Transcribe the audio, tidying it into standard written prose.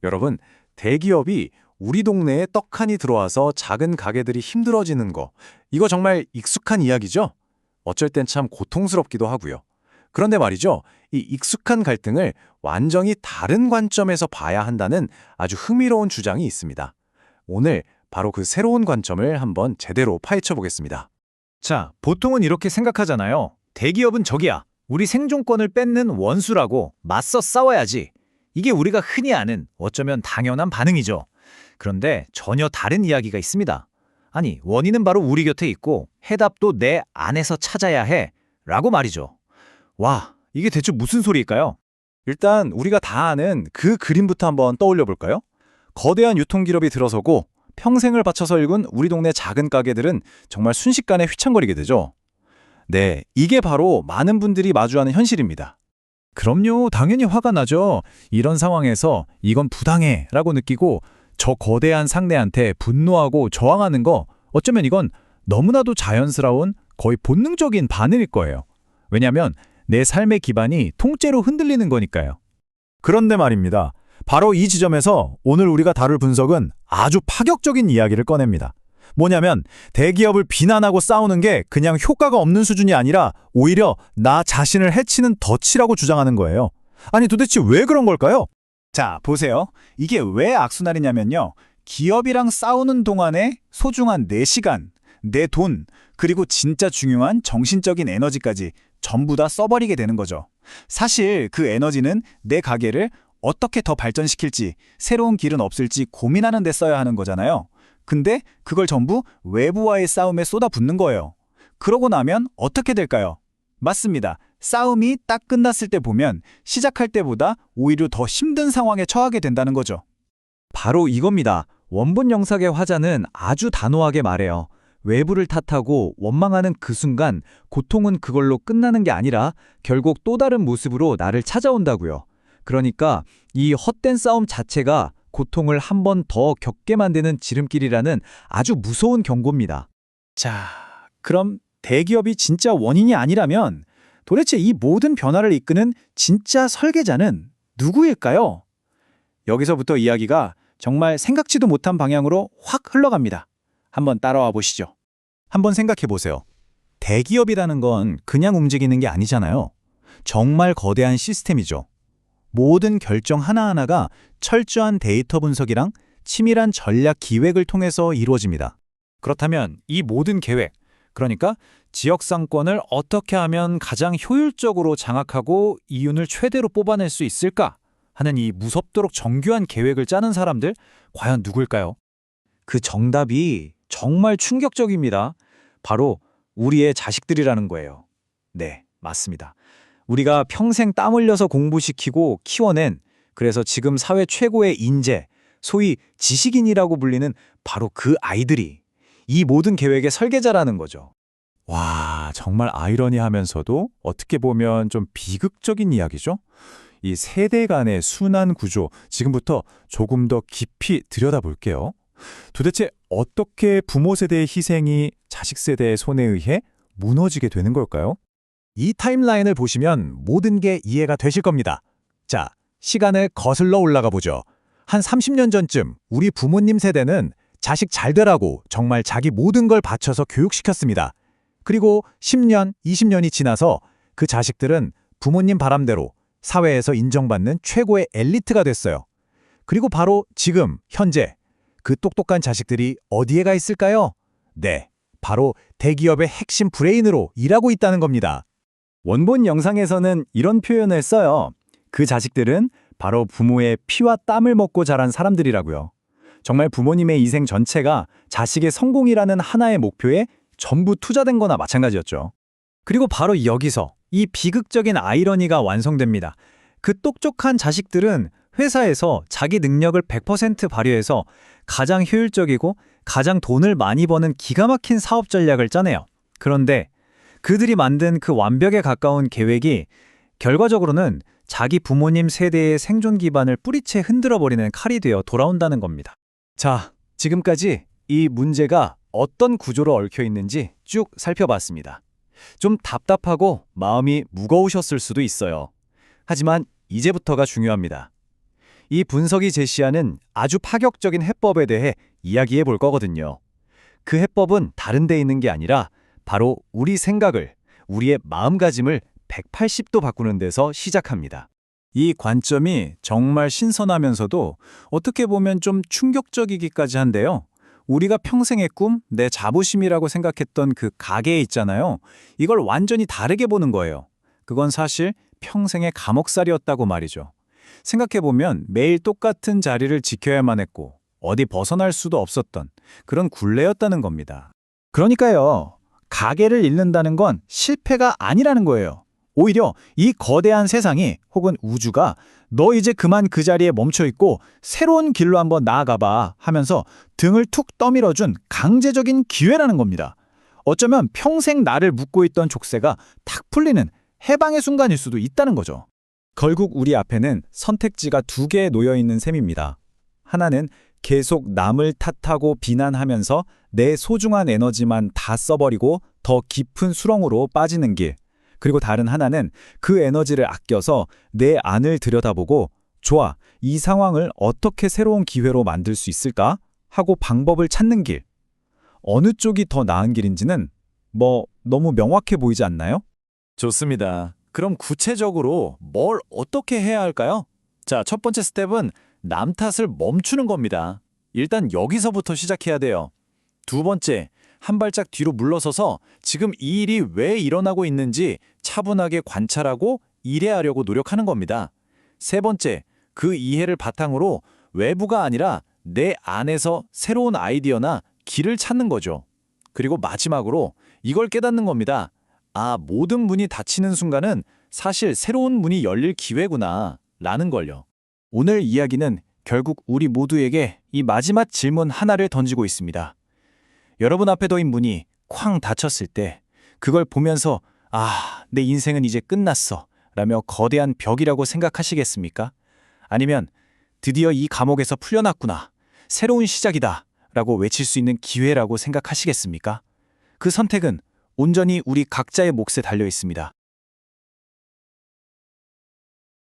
여러분, 대기업이 우리 동네에 떡하니 들어와서 작은 가게들이 힘들어지는 거, 이거 정말 익숙한 이야기죠? 어쩔 땐 참 고통스럽기도 하고요. 그런데 말이죠, 이 익숙한 갈등을 완전히 다른 관점에서 봐야 한다는 아주 흥미로운 주장이 있습니다. 오늘 바로 그 새로운 관점을 한번 제대로 파헤쳐 보겠습니다. 자, 보통은 이렇게 생각하잖아요. 대기업은 적이야. 우리 생존권을 뺏는 원수라고 맞서 싸워야지. 이게 우리가 흔히 아는 어쩌면 당연한 반응이죠. 그런데 전혀 다른 이야기가 있습니다. 아니, 원인은 바로 우리 곁에 있고 해답도 내 안에서 찾아야 해. 라고 말이죠. 와, 이게 대체 무슨 소리일까요? 일단 우리가 다 아는 그 그림부터 한번 떠올려 볼까요? 거대한 유통기업이 들어서고 평생을 바쳐서 일군 우리 동네 작은 가게들은 정말 순식간에 휘청거리게 되죠. 네, 이게 바로 많은 분들이 마주하는 현실입니다. 그럼요, 당연히 화가 나죠. 이런 상황에서 이건 부당해 라고 느끼고 저 거대한 상대한테 분노하고 저항하는 거 어쩌면 이건 너무나도 자연스러운 거의 본능적인 반응일 거예요. 왜냐하면 내 삶의 기반이 통째로 흔들리는 거니까요. 그런데 말입니다. 바로 이 지점에서 오늘 우리가 다룰 분석은 아주 파격적인 이야기를 꺼냅니다. 뭐냐면 대기업을 비난하고 싸우는 게 그냥 효과가 없는 수준이 아니라 오히려 나 자신을 해치는 덫이라고 주장하는 거예요. 아니 도대체 왜 그런 걸까요? 자, 보세요. 이게 왜 악순환이냐면요. 기업이랑 싸우는 동안에 소중한 내 시간, 내 돈, 그리고 진짜 중요한 정신적인 에너지까지 전부 다 써버리게 되는 거죠. 사실 그 에너지는 내 가게를 어떻게 더 발전시킬지, 새로운 길은 없을지 고민하는 데 써야 하는 거잖아요. 근데 그걸 전부 외부와의 싸움에 쏟아붓는 거예요. 그러고 나면 어떻게 될까요? 맞습니다. 싸움이 딱 끝났을 때 보면 시작할 때보다 오히려 더 힘든 상황에 처하게 된다는 거죠. 바로 이겁니다. 원본 영상의 화자는 아주 단호하게 말해요. 외부를 탓하고 원망하는 그 순간 고통은 그걸로 끝나는 게 아니라 결국 또 다른 모습으로 나를 찾아온다고요. 그러니까 이 헛된 싸움 자체가 고통을 한 번 더 겪게 만드는 지름길이라는 아주 무서운 경고입니다. 자, 그럼 대기업이 진짜 원인이 아니라면 도대체 이 모든 변화를 이끄는 진짜 설계자는 누구일까요? 여기서부터 이야기가 정말 생각지도 못한 방향으로 확 흘러갑니다. 한번 따라와 보시죠. 한번 생각해 보세요. 대기업이라는 건 그냥 움직이는 게 아니잖아요. 정말 거대한 시스템이죠. 모든 결정 하나하나가 철저한 데이터 분석이랑 치밀한 전략 기획을 통해서 이루어집니다. 그렇다면 이 모든 계획, 그러니까 지역 상권을 어떻게 하면 가장 효율적으로 장악하고 이윤을 최대로 뽑아낼 수 있을까 하는 이 무섭도록 정교한 계획을 짜는 사람들, 과연 누굴까요? 그 정답이 정말 충격적입니다. 바로 우리의 자식들이라는 거예요. 네, 맞습니다. 우리가 평생 땀 흘려서 공부시키고 키워낸, 그래서 지금 사회 최고의 인재, 소위 지식인이라고 불리는 바로 그 아이들이 이 모든 계획의 설계자라는 거죠. 와, 정말 아이러니하면서도 어떻게 보면 좀 비극적인 이야기죠? 이 세대 간의 순환 구조, 지금부터 조금 더 깊이 들여다볼게요. 도대체 어떻게 부모 세대의 희생이 자식 세대의 손에 의해 무너지게 되는 걸까요? 이 타임라인을 보시면 모든 게 이해가 되실 겁니다. 자, 시간을 거슬러 올라가 보죠. 한 30년 전쯤 우리 부모님 세대는 자식 잘 되라고 정말 자기 모든 걸 바쳐서 교육시켰습니다. 그리고 10년, 20년이 지나서 그 자식들은 부모님 바람대로 사회에서 인정받는 최고의 엘리트가 됐어요. 그리고 바로 지금, 현재 그 똑똑한 자식들이 어디에 가 있을까요? 네, 바로 대기업의 핵심 브레인으로 일하고 있다는 겁니다. 원본 영상에서는 이런 표현을 써요. 그 자식들은 바로 부모의 피와 땀을 먹고 자란 사람들이라고요. 정말 부모님의 인생 전체가 자식의 성공이라는 하나의 목표에 전부 투자된 거나 마찬가지였죠. 그리고 바로 여기서 이 비극적인 아이러니가 완성됩니다. 그 똑똑한 자식들은 회사에서 자기 능력을 100% 발휘해서 가장 효율적이고 가장 돈을 많이 버는 기가 막힌 사업 전략을 짜내요. 그런데 그들이 만든 그 완벽에 가까운 계획이 결과적으로는 자기 부모님 세대의 생존 기반을 뿌리채 흔들어버리는 칼이 되어 돌아온다는 겁니다. 자, 지금까지 이 문제가 어떤 구조로 얽혀 있는지 쭉 살펴봤습니다. 좀 답답하고 마음이 무거우셨을 수도 있어요. 하지만 이제부터가 중요합니다. 이 분석이 제시하는 아주 파격적인 해법에 대해 이야기해 볼 거거든요. 그 해법은 다른 데 있는 게 아니라 바로 우리 생각을, 우리의 마음가짐을 180도 바꾸는 데서 시작합니다. 이 관점이 정말 신선하면서도 어떻게 보면 좀 충격적이기까지 한데요. 우리가 평생의 꿈, 내 자부심이라고 생각했던 그 가게 있잖아요. 이걸 완전히 다르게 보는 거예요. 그건 사실 평생의 감옥살이었다고 말이죠. 생각해보면 매일 똑같은 자리를 지켜야만 했고 어디 벗어날 수도 없었던 그런 굴레였다는 겁니다. 그러니까요. 가게를 잃는다는 건 실패가 아니라는 거예요. 오히려 이 거대한 세상이 혹은 우주가 너 이제 그만 그 자리에 멈춰 있고 새로운 길로 한번 나아가봐 하면서 등을 툭 떠밀어준 강제적인 기회라는 겁니다. 어쩌면 평생 나를 묶고 있던 족쇄가 탁 풀리는 해방의 순간일 수도 있다는 거죠. 결국 우리 앞에는 선택지가 두 개 놓여 있는 셈입니다. 하나는 계속 남을 탓하고 비난하면서 내 소중한 에너지만 다 써버리고 더 깊은 수렁으로 빠지는 길. 그리고 다른 하나는 그 에너지를 아껴서 내 안을 들여다보고 좋아, 이 상황을 어떻게 새로운 기회로 만들 수 있을까? 하고 방법을 찾는 길. 어느 쪽이 더 나은 길인지는 너무 명확해 보이지 않나요? 좋습니다. 그럼 구체적으로 뭘 어떻게 해야 할까요? 자, 첫 번째 스텝은 남 탓을 멈추는 겁니다. 일단 여기서부터 시작해야 돼요. 두 번째, 한 발짝 뒤로 물러서서 지금 이 일이 왜 일어나고 있는지 차분하게 관찰하고 이해하려고 노력하는 겁니다. 세 번째, 그 이해를 바탕으로 외부가 아니라 내 안에서 새로운 아이디어나 길을 찾는 거죠. 그리고 마지막으로 이걸 깨닫는 겁니다. 아, 모든 문이 닫히는 순간은 사실 새로운 문이 열릴 기회구나 라는 걸요. 오늘 이야기는 결국 우리 모두에게 이 마지막 질문 하나를 던지고 있습니다. 여러분 앞에 놓인 문이 쾅 닫혔을 때 그걸 보면서 아, 내 인생은 이제 끝났어 라며 거대한 벽이라고 생각하시겠습니까? 아니면 드디어 이 감옥에서 풀려났구나, 새로운 시작이다 라고 외칠 수 있는 기회라고 생각하시겠습니까? 그 선택은 온전히 우리 각자의 몫에 달려 있습니다.